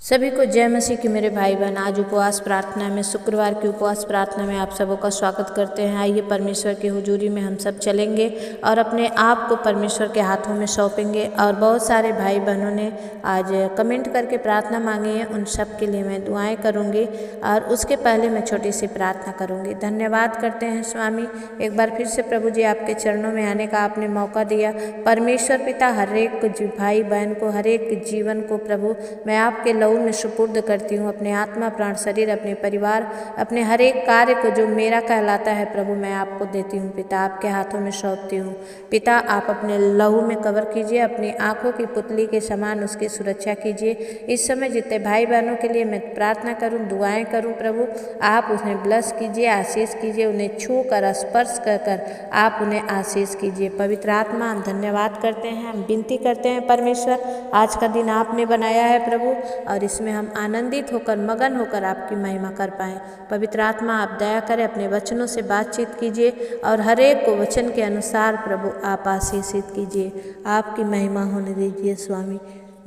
सभी को जय मसीह की मेरे भाई बहन। आज उपवास प्रार्थना में, शुक्रवार की उपवास प्रार्थना में आप सबों का स्वागत करते हैं। आइए परमेश्वर की हुजूरी में हम सब चलेंगे और अपने आप को परमेश्वर के हाथों में सौंपेंगे। और बहुत सारे भाई बहनों ने आज कमेंट करके प्रार्थना मांगी है, उन सब के लिए मैं दुआएं करूंगी। और उसके पहले मैं छोटी सी प्रार्थना करूंगी। धन्यवाद करते हैं स्वामी, एक बार फिर से प्रभु जी आपके चरणों में आने का आपने मौका दिया। परमेश्वर पिता, हर एक भाई बहन को, हर एक जीवन को प्रभु मैं आपके लहू में सुपुर्द करती हूँ। अपने आत्मा, प्राण, शरीर, अपने परिवार, अपने हर एक कार्य को जो मेरा कहलाता है प्रभु मैं आपको देती हूँ। पिता आपके हाथों में सौंपती हूँ। पिता आप अपने लहू में कवर कीजिए, अपनी आंखों की पुतली के समान उसकी सुरक्षा कीजिए। इस समय जितने भाई बहनों के लिए मैं प्रार्थना करूँ, दुआएं करूँ प्रभु, आप उन्हें ब्लेस कीजिए, आशीष कीजिए। उन्हें छू कर, स्पर्श कर आप उन्हें आशीष कीजिए। पवित्र आत्मा हम धन्यवाद करते हैं, हम विनती करते हैं परमेश्वर, आज का दिन आपने बनाया है प्रभु, और इसमें हम आनंदित होकर, मगन होकर आपकी महिमा कर पाएँ। पवित्र आत्मा आप दया करें, अपने वचनों से बातचीत कीजिए और हर एक को वचन के अनुसार प्रभु आप आशीषित कीजिए, आपकी महिमा होने दीजिए स्वामी।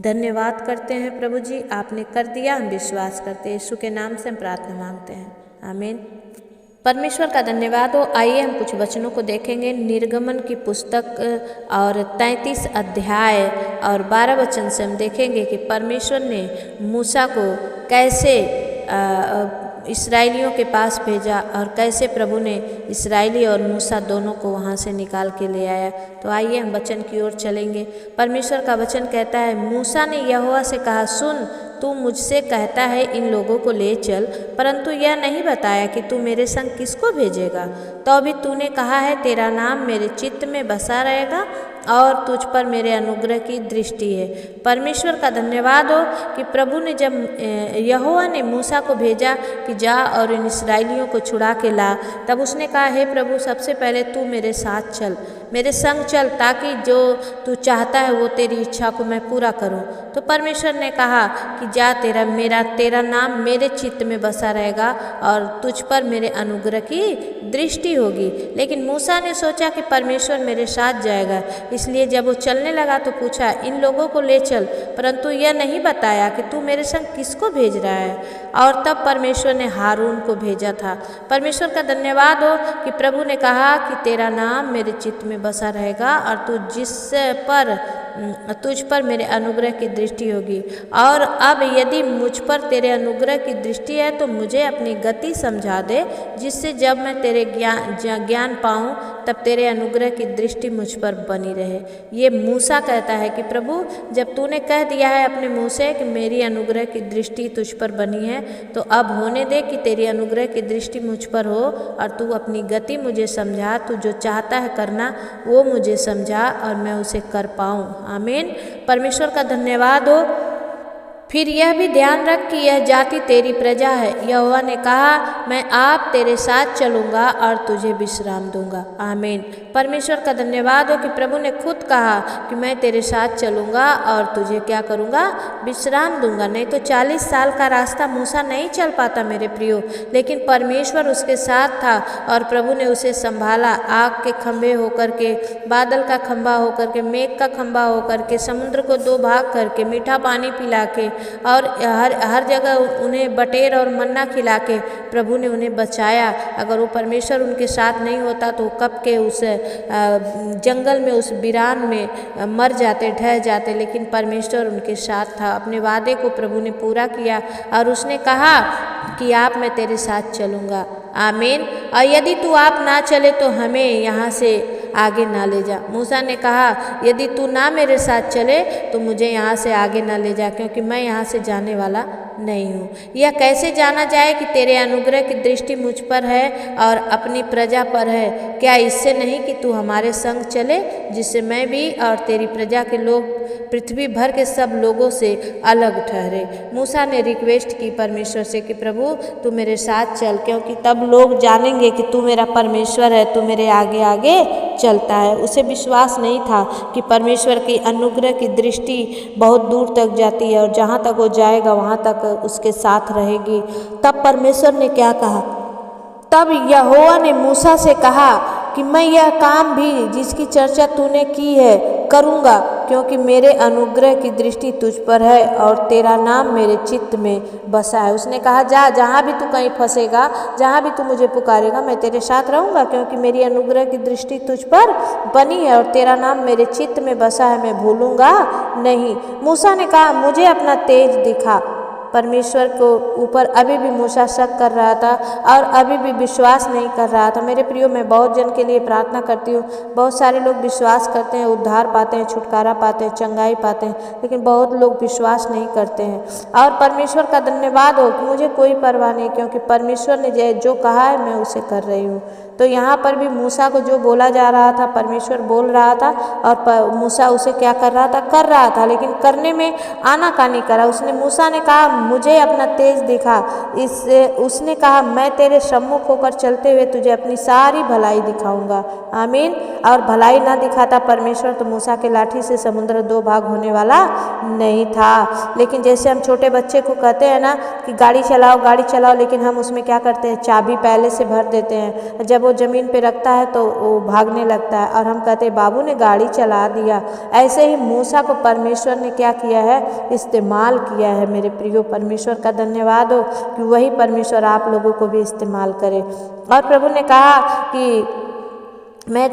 धन्यवाद करते हैं प्रभु जी, आपने कर दिया, हम विश्वास करते हैं। यीशु के नाम से हम प्रार्थना मांगते हैं, आमीन। परमेश्वर का धन्यवाद हो। आइए हम कुछ वचनों को देखेंगे। निर्गमन की पुस्तक और 33 अध्याय और 12 वचन से हम देखेंगे कि परमेश्वर ने मूसा को कैसे इस्राएलियों के पास भेजा और कैसे प्रभु ने इस्राएली और मूसा दोनों को वहाँ से निकाल के ले आया। तो आइए हम वचन की ओर चलेंगे। परमेश्वर का वचन कहता है, मूसा ने यहोवा से कहा, सुन, तू मुझसे कहता है इन लोगों को ले चल, परंतु यह नहीं बताया कि तू मेरे संग किसको भेजेगा। तो अभी तूने कहा है, तेरा नाम मेरे चित्त में बसा रहेगा और तुझ पर मेरे अनुग्रह की दृष्टि है। परमेश्वर का धन्यवाद हो कि प्रभु ने जब यहोवा ने मूसा को भेजा कि जा और इन इस्राएलियों को छुड़ा के ला, तब उसने कहा, हे प्रभु, सबसे पहले तू मेरे साथ चल, मेरे संग चल, ताकि जो तू चाहता है वो तेरी इच्छा को मैं पूरा करूं। तो परमेश्वर ने कहा कि जा, तेरा नाम मेरे चित्त में बसा रहेगा और तुझ पर मेरे अनुग्रह की दृष्टि होगी। लेकिन मूसा ने सोचा कि परमेश्वर मेरे साथ जाएगा, इसलिए जब वो चलने लगा तो पूछा, इन लोगों को ले चल, परंतु यह नहीं बताया कि तू मेरे संग किसको भेज रहा है। और तब परमेश्वर ने हारून को भेजा था। परमेश्वर का धन्यवाद हो कि प्रभु ने कहा कि तेरा नाम मेरे चित्त में बसा रहेगा और तुझ पर मेरे अनुग्रह की दृष्टि होगी। और अब यदि मुझ पर तेरे अनुग्रह की दृष्टि है तो मुझे अपनी गति समझा दे, जिससे जब मैं तेरे ज्ञान पाऊँ तब तेरे अनुग्रह की दृष्टि मुझ पर बनी रहे। ये मूसा कहता है कि प्रभु, जब तूने कह दिया है अपने मुँह से कि मेरी अनुग्रह की दृष्टि तुझ पर बनी है, तो अब होने दे कि तेरी अनुग्रह की दृष्टि मुझ पर हो और तू अपनी गति मुझे समझा। तू जो चाहता है करना वो मुझे समझा और मैं उसे कर पाऊँ, आमीन। परमेश्वर का धन्यवाद हो। फिर यह भी ध्यान रख कि यह जाति तेरी प्रजा है। यहोवा ने कहा, मैं आप तेरे साथ चलूँगा और तुझे विश्राम दूंगा, आमीन। परमेश्वर का धन्यवाद हो कि प्रभु ने खुद कहा कि मैं तेरे साथ चलूँगा और तुझे क्या करूँगा, विश्राम दूंगा। नहीं तो 40 साल का रास्ता मूसा नहीं चल पाता मेरे प्रियो, लेकिन परमेश्वर उसके साथ था और प्रभु ने उसे संभाला। आग के खंभे होकर के, बादल का खंभा होकर के, मेघ का खंभा होकर के, समुद्र को 2 भाग करके, मीठा पानी पिला के और हर जगह उन्हें बटेर और मन्ना खिला के प्रभु ने उन्हें बचाया। अगर वो परमेश्वर उनके साथ नहीं होता तो कब के उस जंगल में, उस वीरान में मर जाते, ढह जाते। लेकिन परमेश्वर उनके साथ था। अपने वादे को प्रभु ने पूरा किया और उसने कहा कि आप, मैं तेरे साथ चलूँगा, आमीन। और यदि तू आप ना चले तो हमें यहाँ से आगे ना ले जा। मूसा ने कहा, यदि तू ना मेरे साथ चले तो मुझे यहाँ से आगे ना ले जा, क्योंकि मैं यहाँ से जाने वाला नहीं हूँ। यह कैसे जाना जाए कि तेरे अनुग्रह की दृष्टि मुझ पर है और अपनी प्रजा पर है? क्या इससे नहीं कि तू हमारे संग चले, जिससे मैं भी और तेरी प्रजा के लोग पृथ्वी भर के सब लोगों से अलग ठहरे। मूसा ने रिक्वेस्ट की परमेश्वर से कि प्रभु तू मेरे साथ चल, क्योंकि तब लोग जानेंगे कि तू मेरा परमेश्वर है, तू मेरे आगे आगे चलता है। उसे विश्वास नहीं था कि परमेश्वर की अनुग्रह की दृष्टि बहुत दूर तक जाती है और जहाँ तक वो जाएगा वहाँ तक उसके साथ रहेगी। तब परमेश्वर ने क्या कहा? तब यहोवा ने मूसा से कहा कि मैं यह काम भी जिसकी चर्चा तूने की है करूँगा, क्योंकि मेरे अनुग्रह की दृष्टि तुझ पर है और तेरा नाम मेरे चित्त में बसा है। उसने कहा जा, जहाँ भी तू कहीं फंसेगा, जहाँ भी तू मुझे पुकारेगा, मैं तेरे साथ रहूँगा, क्योंकि मेरी अनुग्रह की दृष्टि तुझ पर बनी है और तेरा नाम मेरे चित्त में बसा है, मैं भूलूंगा नहीं। मूसा ने कहा मुझे अपना तेज दिखा। परमेश्वर को ऊपर अभी भी मूसा शक कर रहा था और अभी भी विश्वास नहीं कर रहा था। मेरे प्रियो, मैं बहुत जन के लिए प्रार्थना करती हूँ। बहुत सारे लोग विश्वास करते हैं, उद्धार पाते हैं, छुटकारा पाते हैं, चंगाई पाते हैं, लेकिन बहुत लोग विश्वास नहीं करते हैं। और परमेश्वर का धन्यवाद हो कि मुझे कोई परवाह नहीं, क्योंकि परमेश्वर ने जो कहा है मैं उसे कर रही हूँ। तो यहाँ पर भी मूसा को जो बोला जा रहा था, परमेश्वर बोल रहा था और मूसा उसे क्या कर रहा था, लेकिन करने में आनाकानी करा। मूसा ने कहा मुझे अपना तेज दिखा। उसने कहा मैं तेरे सम्मुख होकर चलते हुए तुझे अपनी सारी भलाई दिखाऊंगा। आमीन। और भलाई ना दिखाता परमेश्वर तो मूसा के लाठी से समुद्र 2 भाग होने वाला नहीं था। लेकिन जैसे हम छोटे बच्चे को कहते हैं ना कि गाड़ी चलाओ, लेकिन हम उसमें क्या करते हैं, चाबी पहले से भर देते हैं। जब वो ज़मीन पे रखता है तो वो भागने लगता है और हम कहते हैं बाबू ने गाड़ी चला दिया। ऐसे ही मूसा को परमेश्वर ने क्या किया है, इस्तेमाल किया है। मेरे प्रियो, परमेश्वर का धन्यवाद हो कि वही परमेश्वर आप लोगों को भी इस्तेमाल करे। और प्रभु ने कहा कि मैं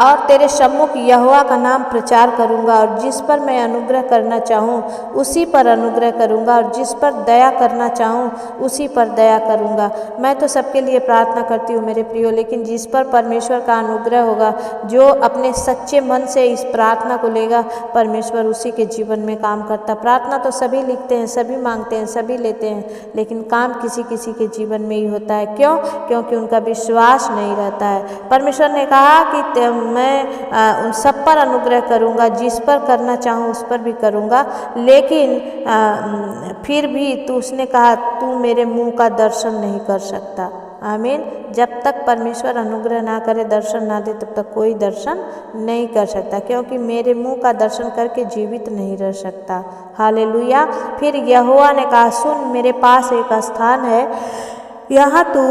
और तेरे सम्मुख यहोवा का नाम प्रचार करूंगा, और जिस पर मैं अनुग्रह करना चाहूँ उसी पर अनुग्रह करूंगा, और जिस पर दया करना चाहूँ उसी पर दया करूंगा। मैं तो सबके लिए प्रार्थना करती हूँ मेरे प्रियो, लेकिन जिस पर परमेश्वर का अनुग्रह होगा, जो अपने सच्चे मन से इस प्रार्थना को लेगा, परमेश्वर उसी के जीवन में काम करता। प्रार्थना तो सभी लिखते हैं, सभी मांगते हैं, सभी लेते हैं, लेकिन काम किसी किसी के जीवन में ही होता है। क्यों? क्योंकि उनका विश्वास नहीं रहता है। परमेश्वर ने कहा कि मैं उन सब पर अनुग्रह करूंगा, जिस पर करना चाहूँ उस पर भी करूंगा, लेकिन फिर भी उसने कहा तू मेरे मुंह का दर्शन नहीं कर सकता। आमीन। जब तक परमेश्वर अनुग्रह ना करे, दर्शन ना दे, तब तक कोई दर्शन नहीं कर सकता, क्योंकि मेरे मुंह का दर्शन करके जीवित नहीं रह सकता। हालेलुया। फिर यहोवा ने कहा सुन, मेरे पास एक स्थान है, यहाँ तू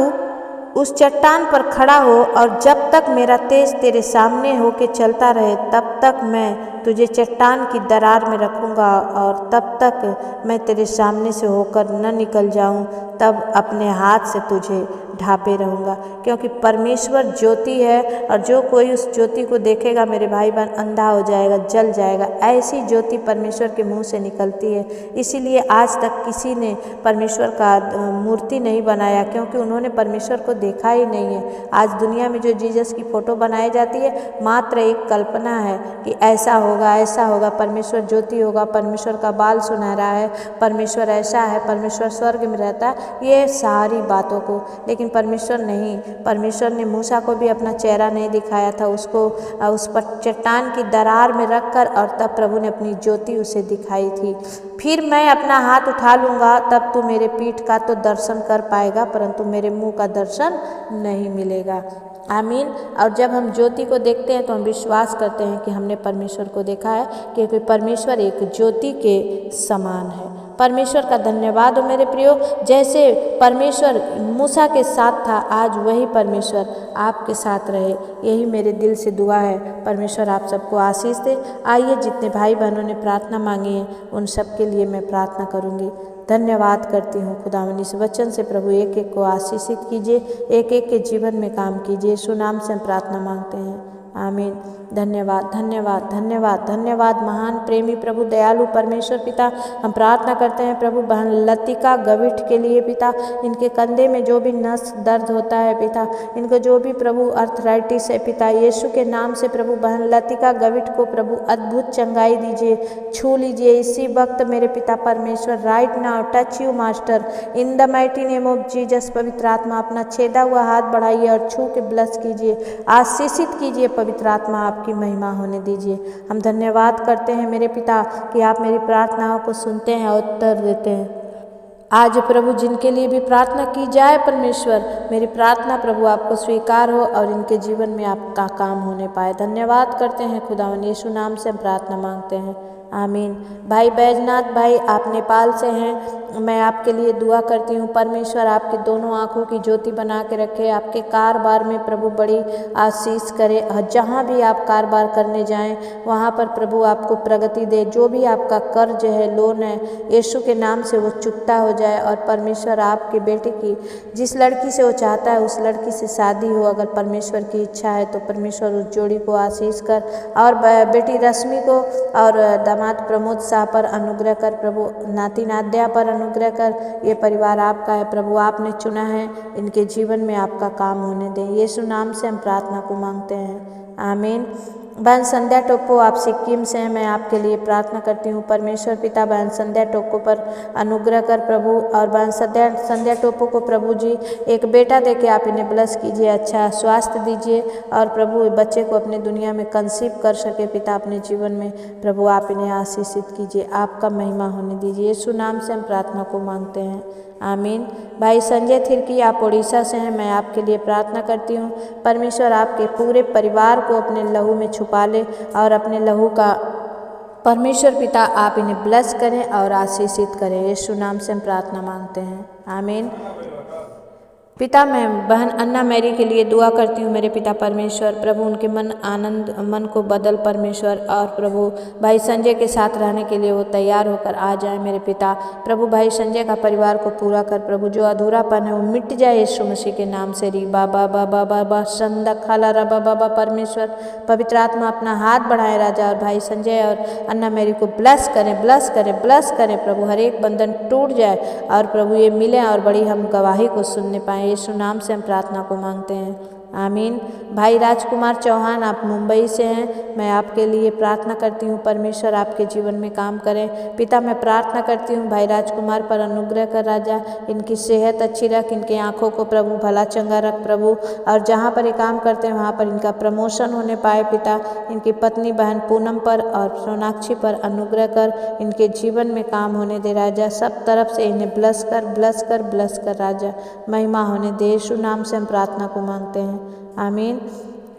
उस चट्टान पर खड़ा हो, और जब तक मेरा तेज तेरे सामने होके चलता रहे तब तक मैं तुझे चट्टान की दरार में रखूँगा, और तब तक मैं तेरे सामने से होकर न निकल जाऊँ, तब अपने हाथ से तुझे ढांपे रहूँगा। क्योंकि परमेश्वर ज्योति है, और जो कोई उस ज्योति को देखेगा मेरे भाई बहन अंधा हो जाएगा, जल जाएगा। ऐसी ज्योति परमेश्वर के मुंह से निकलती है। इसीलिए आज तक किसी ने परमेश्वर का मूर्ति नहीं बनाया, क्योंकि उन्होंने परमेश्वर को देखा ही नहीं है। आज दुनिया में जो जीसस की फ़ोटो बनाई जाती है, मात्र एक कल्पना है कि ऐसा होगा, परमेश्वर ज्योति होगा, परमेश्वर का बाल सुनहरा है, परमेश्वर ऐसा है, परमेश्वर स्वर्ग में रहता है, ये सारी बातों को। लेकिन परमेश्वर नहीं, परमेश्वर ने मूसा को भी अपना चेहरा नहीं दिखाया था, उसको उस पर चट्टान की दरार में रखकर, और तब प्रभु ने अपनी ज्योति उसे दिखाई थी। फिर मैं अपना हाथ उठा लूँगा, तब तू मेरे पीठ का तो दर्शन कर पाएगा, परंतु मेरे मुंह का दर्शन नहीं मिलेगा। आमीन। और जब हम ज्योति को देखते हैं तो हम विश्वास करते हैं कि हमने परमेश्वर को देखा है, क्योंकि परमेश्वर एक ज्योति के समान है। परमेश्वर का धन्यवाद हो मेरे प्रियो। जैसे परमेश्वर मूसा के साथ था, आज वही परमेश्वर आपके साथ रहे, यही मेरे दिल से दुआ है। परमेश्वर आप सबको आशीष दे। आइए, जितने भाई बहनों ने प्रार्थना मांगी है उन सब के लिए मैं प्रार्थना करूँगी। धन्यवाद करती हूँ खुदावंद, इस वचन से प्रभु एक एक को आशीषित कीजिए, एक एक के जीवन में काम कीजिए। यीशु नाम से हम प्रार्थना मांगते हैं, आमीन। धन्यवाद धन्यवाद धन्यवाद धन्यवाद महान प्रेमी प्रभु दयालु परमेश्वर पिता, हम प्रार्थना करते हैं प्रभु बहन लतिका गविठ के लिए पिता। इनके कंधे में जो भी नस दर्द होता है पिता, इनको जो भी प्रभु अर्थराइटिस है पिता, यीशु के नाम से प्रभु बहन लतिका गविठ को प्रभु अद्भुत चंगाई दीजिए, छू लीजिए इसी वक्त मेरे पिता परमेश्वर। Right now touch you master in the mighty name of Jesus. पवित्र आत्मा अपना छेदा हुआ हाथ बढ़ाइए और छू के ब्लेस कीजिए, आशीषित कीजिए। पवित्र आत्मा आपकी महिमा होने दीजिए। हम धन्यवाद करते हैं मेरे पिता कि आप मेरी प्रार्थनाओं को सुनते हैं और उत्तर देते हैं। आज प्रभु जिनके लिए भी प्रार्थना की जाए परमेश्वर, मेरी प्रार्थना प्रभु आपको स्वीकार हो और इनके जीवन में आपका काम होने पाए। धन्यवाद करते हैं खुदावन, यीशु नाम से हम प्रार्थना मांगते हैं, आमीन। भाई बैजनाथ भाई, आप नेपाल से हैं, मैं आपके लिए दुआ करती हूँ। परमेश्वर आपकी दोनों आँखों की ज्योति बना के रखे, आपके कारोबार में प्रभु बड़ी आशीष करे। जहाँ भी आप कारोबार करने जाएं वहाँ पर प्रभु आपको प्रगति दे। जो भी आपका कर्ज है, लोन है, यीशु के नाम से वो चुकता हो जाए। और परमेश्वर आपके बेटे की, जिस लड़की से वो चाहता है उस लड़की से शादी हो, अगर परमेश्वर की इच्छा है तो परमेश्वर उस जोड़ी को आशीष कर। और बेटी रश्मि को और दामाद प्रमोद शाह पर अनुग्रह कर प्रभु, नाती नाद्या पर अनुग्रह कर। ये परिवार आपका है प्रभु, आपने चुना है, इनके जीवन में आपका काम होने दें। यीशु नाम से हम प्रार्थना को मांगते हैं, आमीन। बहन संध्या टोप्पो, आप सिक्किम से हैं, मैं आपके लिए प्रार्थना करती हूँ। परमेश्वर पिता बहन संध्या टोप्पो पर अनुग्रह कर प्रभु। और बहन संध्या टोप्पो को प्रभु जी एक बेटा देके आप इन्हें ब्लेस कीजिए, अच्छा स्वास्थ्य दीजिए। और प्रभु बच्चे को अपने दुनिया में कंसीव कर सके पिता अपने जीवन में, प्रभु आप इन्हें आशीषित कीजिए, आपका महिमा होने दीजिए। यीशु नाम से हम प्रार्थना को मांगते हैं, आमीन। भाई संजय थिरकी, आप उड़ीसा से हैं, मैं आपके लिए प्रार्थना करती हूँ। परमेश्वर आपके पूरे परिवार को अपने लहू में छुपा ले और अपने लहू का परमेश्वर पिता आप इन्हें ब्लेस करें और आशीषित करें। यीशु नाम से हम प्रार्थना मांगते हैं, आमीन। पिता, मैं बहन अन्ना मैरी के लिए दुआ करती हूँ। मेरे पिता परमेश्वर, प्रभु उनके मन को बदल परमेश्वर। और प्रभु भाई संजय के साथ रहने के लिए वो तैयार होकर आ जाए मेरे पिता। प्रभु भाई संजय का परिवार को पूरा कर प्रभु, जो अधूरापन है वो मिट जाए यीशु मसीह के नाम से। री बाबा बाबा बाबा संदा खाला रबा बाबा। परमेश्वर पवित्र आत्मा अपना हाथ बढ़ाए राजा, और भाई संजय और अन्ना मैरी को ब्लेस करें, ब्लेस करें, ब्लेस करें प्रभु। हर एक बंधन टूट जाए और प्रभु ये मिले और बड़ी हम गवाही को सुनने पाएँ। यीशु नाम से हम प्रार्थना को मांगते हैं, आमीन। भाई राजकुमार चौहान, आप मुंबई से हैं, मैं आपके लिए प्रार्थना करती हूँ। परमेश्वर आपके जीवन में काम करें। पिता, मैं प्रार्थना करती हूँ भाई राजकुमार पर अनुग्रह कर राजा, इनकी सेहत अच्छी रख, इनकी आँखों को प्रभु भला चंगा रख प्रभु। और जहाँ पर ये काम करते हैं वहाँ पर इनका प्रमोशन होने पाए पिता। इनकी पत्नी बहन पूनम पर और सोनाक्षी पर अनुग्रह कर, इनके जीवन में काम होने दे राजा। सब तरफ से इन्हें ब्लेस कर, ब्लेस कर, ब्लेस कर राजा, महिमा होने दे। यीशु नाम से हम प्रार्थना को मांगते हैं, आमीन।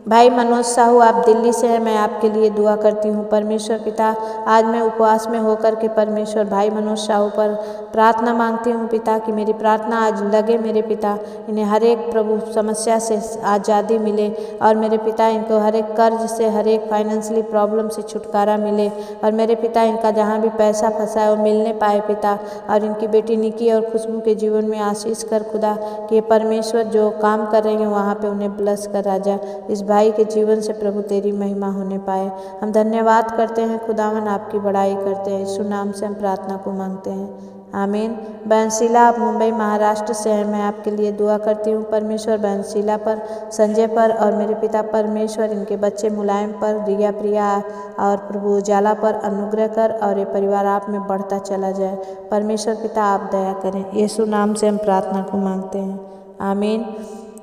भाई मनोज साहू, आप दिल्ली से हैं, मैं आपके लिए दुआ करती हूँ। परमेश्वर पिता, आज मैं उपवास में होकर के परमेश्वर भाई मनोज साहू पर प्रार्थना मांगती हूँ पिता, कि मेरी प्रार्थना आज लगे मेरे पिता। इन्हें हर एक प्रभु समस्या से आज़ादी मिले, और मेरे पिता इनको हर एक कर्ज से, हर एक फाइनेंशियली प्रॉब्लम से छुटकारा मिले। और मेरे पिता इनका जहाँ भी पैसा फंसा है वो मिलने पाए पिता। और इनकी बेटी निकी और खुशबू के जीवन में आशीष कर खुदा, कि परमेश्वर जो काम कर रही हैं वहाँ पे उन्हें ब्लेस कर राजा। इस भाई के जीवन से प्रभु तेरी महिमा होने पाए। हम धन्यवाद करते हैं खुदावन, आपकी बड़ाई करते हैं। यीशु नाम से हम प्रार्थना को मांगते हैं, आमीन। बहन शीला, आप मुंबई महाराष्ट्र से हैं, मैं आपके लिए दुआ करती हूँ। परमेश्वर बहन शीला पर, संजय पर और मेरे पिता परमेश्वर इनके बच्चे मुलायम पर, रिया प्रिया और प्रभु उजाला पर अनुग्रह कर, और ये परिवार आप में बढ़ता चला जाए। परमेश्वर पिता आप दया करें। यीशु नाम से हम प्रार्थना को मांगते हैं, आमीन।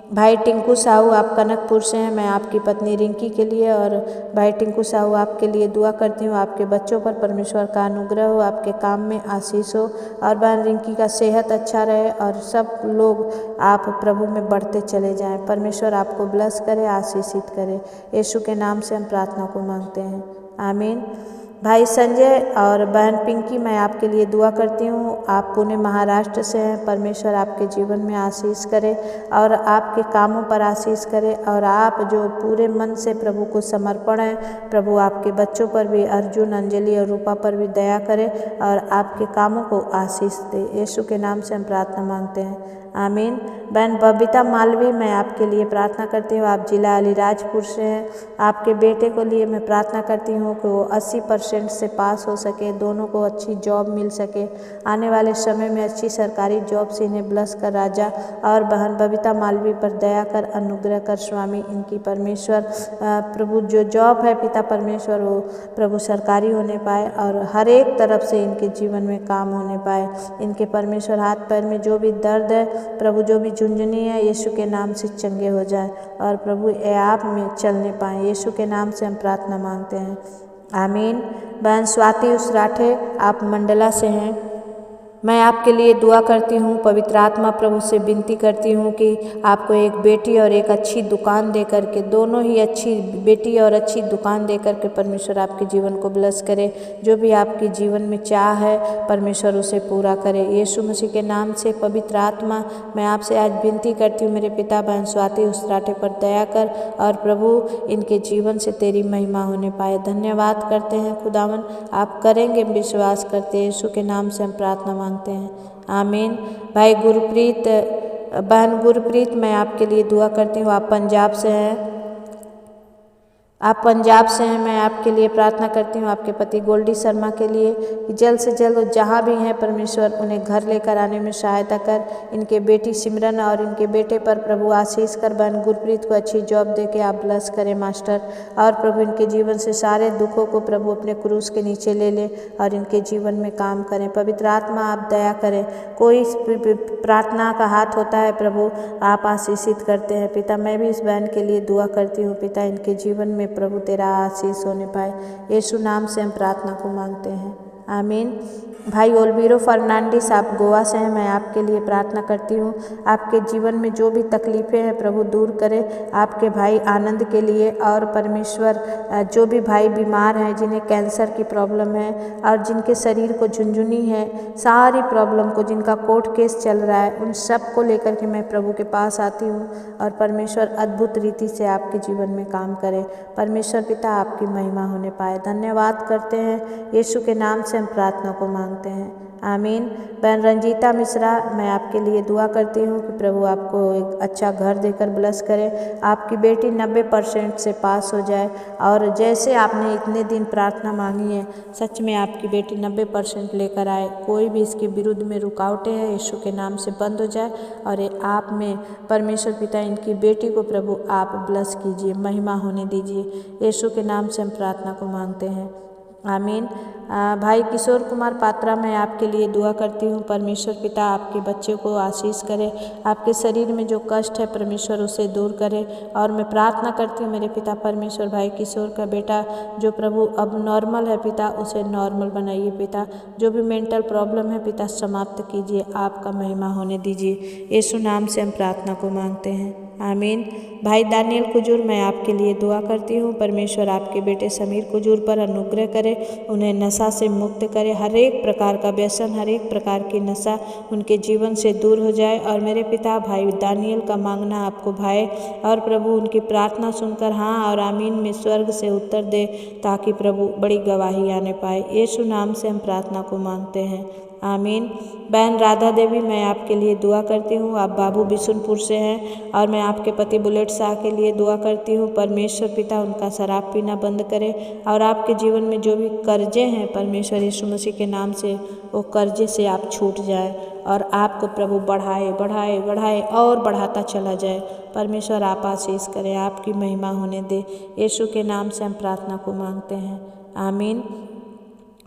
भाई टिंकू साहू, आप कनकपुर से हैं, मैं आपकी पत्नी रिंकी के लिए और भाई टिंकू साहू आपके लिए दुआ करती हूँ। आपके बच्चों पर परमेश्वर का अनुग्रह हो, आपके काम में आशीष हो, और बहन रिंकी का सेहत अच्छा रहे, और सब लोग आप प्रभु में बढ़ते चले जाएं। परमेश्वर आपको ब्लेस करे, आशीषित करे। यीशु के नाम से हम प्रार्थना को मांगते हैं, आमीन। भाई संजय और बहन पिंकी, मैं आपके लिए दुआ करती हूँ। आप पुणे महाराष्ट्र से हैं, परमेश्वर आपके जीवन में आशीष करे और आपके कामों पर आशीष करे, और आप जो पूरे मन से प्रभु को समर्पण है, प्रभु आपके बच्चों पर भी, अर्जुन, अंजलि और रूपा पर भी दया करे और आपके कामों को आशीष दे। यीशु के नाम से हम प्रार्थना मांगते हैं, आमीन। बहन बबीता मालवी, मैं आपके लिए प्रार्थना करती हूँ। आप जिला अलीराजपुर से हैं। आपके बेटे को लिए मैं प्रार्थना करती हूँ कि वो 80% से पास हो सके, दोनों को अच्छी जॉब मिल सके, आने वाले समय में अच्छी सरकारी जॉब से इन्हें ब्लेस कर राजा। और बहन बबीता मालवी पर दया कर, अनुग्रह कर स्वामी। इनकी परमेश्वर प्रभु जो जॉब है पिता परमेश्वर, वो प्रभु सरकारी होने पाए और हर एक तरफ से इनके जीवन में काम होने पाए। इनके परमेश्वर हाथ पैर में जो भी दर्द है प्रभु, जो भी झुंझुनी है, यीशु के नाम से चंगे हो जाए और प्रभु ये आप में चलने पाएँ। यीशु के नाम से हम प्रार्थना मांगते हैं, आमीन। बहन स्वाति उसराठे, आप मंडला से हैं, मैं आपके लिए दुआ करती हूँ। पवित्र आत्मा प्रभु से विनती करती हूँ कि आपको एक बेटी और एक अच्छी दुकान दे करके, दोनों ही अच्छी बेटी और अच्छी दुकान दे करके परमेश्वर आपके जीवन को ब्लेस करे। जो भी आपके जीवन में चाह है परमेश्वर उसे पूरा करे। यीशु मसीह के नाम से पवित्र आत्मा मैं आपसे आज विनती करती हूँ, मेरे पिता बहन स्वाति उसराटे पर दया कर और प्रभु इनके जीवन से तेरी महिमा होने पाए। धन्यवाद करते हैं खुदावन, आप करेंगे विश्वास करते हैं। यीशु के नाम से हम प्रार्थना मांगते हैं, आमीन। भाई गुरप्रीत, बहन गुरप्रीत, मैं आपके लिए दुआ करती हूँ। आप पंजाब से हैं, मैं आपके लिए प्रार्थना करती हूँ, आपके पति गोल्डी शर्मा के लिए कि जल्द से जल्द जहाँ भी हैं परमेश्वर उन्हें घर लेकर आने में सहायता कर। इनके बेटी सिमरन और इनके बेटे पर प्रभु आशीष कर। बहन गुरप्रीत को अच्छी जॉब दे के आप ब्लेस करें मास्टर, और प्रभु इनके जीवन से सारे दुखों को प्रभु अपने क्रूस के नीचे ले ले और इनके जीवन में काम करें। पवित्र आत्मा आप दया करें। कोई प्रार्थना का हाथ होता है प्रभु आप आशीषित करते हैं। पिता मैं भी इस बहन के लिए दुआ करती हूँ, पिता इनके जीवन में प्रभु तेरा आशीष होने पाए। यीशु नाम से हम प्रार्थना को मांगते हैं, आमीन। भाई ओल्बीरो फर्नांडिस, आप गोवा से हैं, मैं आपके लिए प्रार्थना करती हूँ। आपके जीवन में जो भी तकलीफ़ें हैं प्रभु दूर करे आपके भाई आनंद के लिए। और परमेश्वर जो भी भाई बीमार हैं, जिन्हें कैंसर की प्रॉब्लम है और जिनके शरीर को झुनझुनी है, सारी प्रॉब्लम को, जिनका कोर्ट केस चल रहा है, उन सब को लेकर के मैं प्रभु के पास आती हूँ और परमेश्वर अद्भुत रीति से आपके जीवन में काम करे। परमेश्वर पिता आपकी महिमा होने पाए। धन्यवाद करते हैं, यीशु के नाम से हम प्रार्थना को मांगते हैं, आमीन। बहन रंजीता मिश्रा, मैं आपके लिए दुआ करती हूँ कि प्रभु आपको एक अच्छा घर देकर ब्लेस करे। आपकी बेटी 90% से पास हो जाए और जैसे आपने इतने दिन प्रार्थना मांगी है सच में आपकी बेटी 90% लेकर आए। कोई भी इसके विरुद्ध में रुकावटें हैं यीशु के नाम से बंद हो जाए और आप में परमेश्वर पिता इनकी बेटी को प्रभु आप ब्लेस कीजिए, महिमा होने दीजिए। यीशु के नाम से हम प्रार्थना को मांगते हैं, आमीन। भाई किशोर कुमार पात्रा, मैं आपके लिए दुआ करती हूँ। परमेश्वर पिता आपके बच्चे को आशीष करे, आपके शरीर में जो कष्ट है परमेश्वर उसे दूर करे। और मैं प्रार्थना करती हूँ मेरे पिता परमेश्वर भाई किशोर का बेटा जो प्रभु अब नॉर्मल है पिता, उसे नॉर्मल बनाइए पिता। जो भी मेंटल प्रॉब्लम है पिता समाप्त कीजिए, आपका महिमा होने दीजिए। यीशु नाम से हम प्रार्थना को मांगते हैं, आमीन। भाई दानियल कुजूर, मैं आपके लिए दुआ करती हूँ। परमेश्वर आपके बेटे समीर कुजूर पर अनुग्रह करे, उन्हें नशा से मुक्त करे। हर एक प्रकार का व्यसन, हर एक प्रकार की नशा उनके जीवन से दूर हो जाए। और मेरे पिता भाई दानियल का मांगना आपको भाई और प्रभु उनकी प्रार्थना सुनकर हाँ और आमीन में स्वर्ग से उत्तर दे, ताकि प्रभु बड़ी गवाही आने पाए। यीशु नाम से हम प्रार्थना को मांगते हैं, आमीन। बहन राधा देवी, मैं आपके लिए दुआ करती हूँ। आप बाबू बिशुनपुर से हैं और मैं आपके पति बुलेट शाह के लिए दुआ करती हूँ। परमेश्वर पिता उनका शराब पीना बंद करे और आपके जीवन में जो भी कर्जे हैं परमेश्वर यीशु मसीह के नाम से वो कर्जे से आप छूट जाए और आपको प्रभु बढ़ाए बढ़ाए बढ़ाए और बढ़ाता चला जाए। परमेश्वर आप आशीष करें, आपकी महिमा होने दे। यीशु के नाम से हम प्रार्थना को मांगते हैं, आमीन।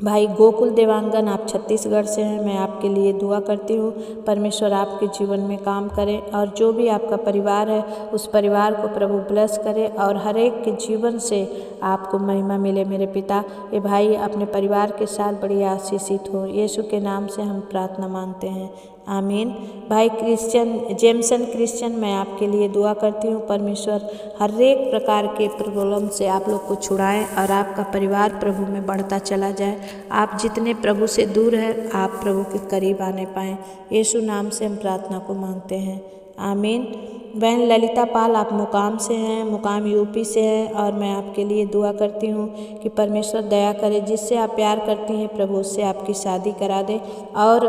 भाई गोकुल देवांगन, आप छत्तीसगढ़ से हैं, मैं आपके लिए दुआ करती हूँ। परमेश्वर आपके जीवन में काम करे और जो भी आपका परिवार है उस परिवार को प्रभु ब्लेस करे और हर एक के जीवन से आपको महिमा मिले। मेरे पिता ये भाई अपने परिवार के साथ बड़ी आशीषित हो। यीशु के नाम से हम प्रार्थना मांगते हैं, आमीन। भाई जेमसन क्रिश्चियन, मैं आपके लिए दुआ करती हूँ। परमेश्वर हर एक प्रकार के प्रॉब्लम से आप लोग को छुड़ाएं और आपका परिवार प्रभु में बढ़ता चला जाए। आप जितने प्रभु से दूर हैं आप प्रभु के करीब आने पाएँ। यीशु नाम से हम प्रार्थना को मांगते हैं, आमीन। बहन ललिता पाल, आप मुकाम से हैं, मुकाम यूपी से हैं और मैं आपके लिए दुआ करती हूँ कि परमेश्वर दया करे, जिससे आप प्यार करती हैं प्रभु उससे आपकी शादी करा दे और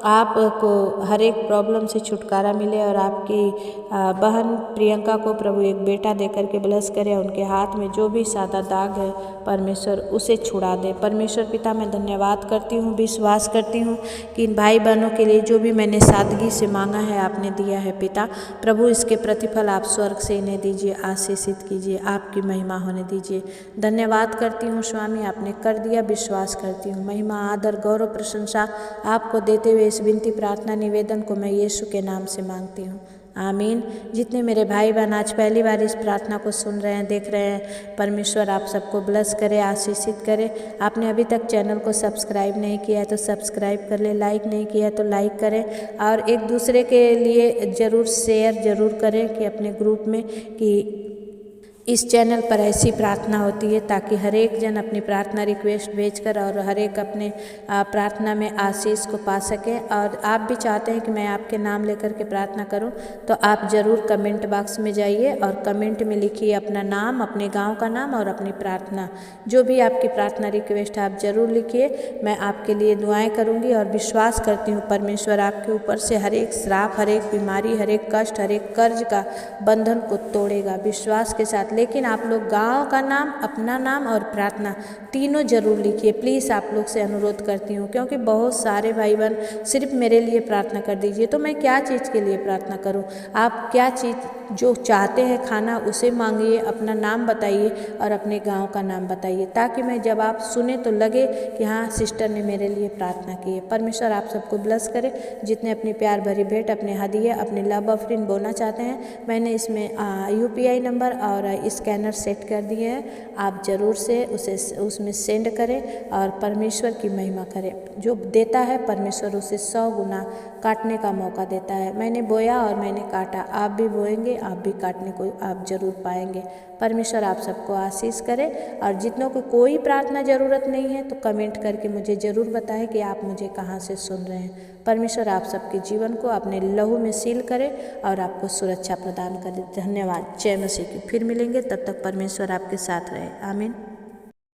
आपको हर एक प्रॉब्लम से छुटकारा मिले और आपकी बहन प्रियंका को प्रभु एक बेटा देकर के ब्लेस करे। उनके हाथ में जो भी सादा दाग है परमेश्वर उसे छुड़ा दे। परमेश्वर पिता मैं धन्यवाद करती हूँ, विश्वास करती हूँ कि इन भाई बहनों के लिए जो भी मैंने सादगी से मांगा है आपने दिया है पिता। प्रभु इसके प्रतिफल आप स्वर्ग से इन्हें दीजिए, आशीषित कीजिए, आपकी महिमा होने दीजिए। धन्यवाद करती हूँ स्वामी, आपने कर दिया, विश्वास करती हूँ। महिमा आदर गौरव प्रशंसा आपको देते हुए इस विनती प्रार्थना निवेदन को मैं यीशु के नाम से मांगती हूँ, आमीन। जितने मेरे भाई बहन आज पहली बार इस प्रार्थना को सुन रहे हैं, देख रहे हैं, परमेश्वर आप सबको ब्लेस करे, आशीषित करे। आपने अभी तक चैनल को सब्सक्राइब नहीं किया है तो सब्सक्राइब कर ले, लाइक नहीं किया है तो लाइक करें और एक दूसरे के लिए ज़रूर शेयर ज़रूर करें कि अपने ग्रुप में कि इस चैनल पर ऐसी प्रार्थना होती है ताकि हर एक जन अपनी प्रार्थना रिक्वेस्ट भेजकर और हर एक अपने प्रार्थना में आशीष को पा सकें। और आप भी चाहते हैं कि मैं आपके नाम लेकर के प्रार्थना करूं तो आप ज़रूर कमेंट बॉक्स में जाइए और कमेंट में लिखिए अपना नाम, अपने गांव का नाम और अपनी प्रार्थना। जो भी आपकी प्रार्थना रिक्वेस्ट आप ज़रूर लिखिए, मैं आपके लिए दुआएँ करूँगी और विश्वास करती हूँ परमेश्वर आपके ऊपर से हर एक श्राप, हर एक बीमारी, हर एक कष्ट, हर एक कर्ज का बंधन को तोड़ेगा विश्वास के साथ। लेकिन आप लोग गांव का नाम, अपना नाम और प्रार्थना तीनों जरूर लिखिए, प्लीज़ आप लोग से अनुरोध करती हूँ, क्योंकि बहुत सारे भाई बहन सिर्फ मेरे लिए प्रार्थना कर दीजिए। तो मैं क्या चीज़ के लिए प्रार्थना करूँ? आप क्या चीज़ जो चाहते हैं खाना उसे मांगिए, अपना नाम बताइए और अपने गांव का नाम बताइए, ताकि मैं जब आप सुने तो लगे कि हाँ सिस्टर ने मेरे लिए प्रार्थना की है। परमेश्वर आप सबको ब्लेस करे। जितने अपनी प्यार भरी भेंट, अपने हदिया, अपने लव ऑफरिंग बोलना चाहते हैं, मैंने इसमें UPI नंबर और स्कैनर सेट कर दिए हैं। आप ज़रूर से उसमें सेंड करें और परमेश्वर की महिमा करें। जो देता है परमेश्वर उसे 100 गुना काटने का मौका देता है। मैंने बोया और मैंने काटा, आप भी बोएंगे, आप भी काटने को आप ज़रूर पाएंगे। परमेश्वर आप सबको आशीष करे। और जितनों को कोई प्रार्थना ज़रूरत नहीं है तो कमेंट करके मुझे ज़रूर बताएं कि आप मुझे कहाँ से सुन रहे हैं। परमेश्वर आप सबके जीवन को अपने लहू में सील करे और आपको सुरक्षा प्रदान करे। धन्यवाद। जय मसीह की। फिर मिलेंगे, तब तक परमेश्वर आपके साथ रहे। आमीन।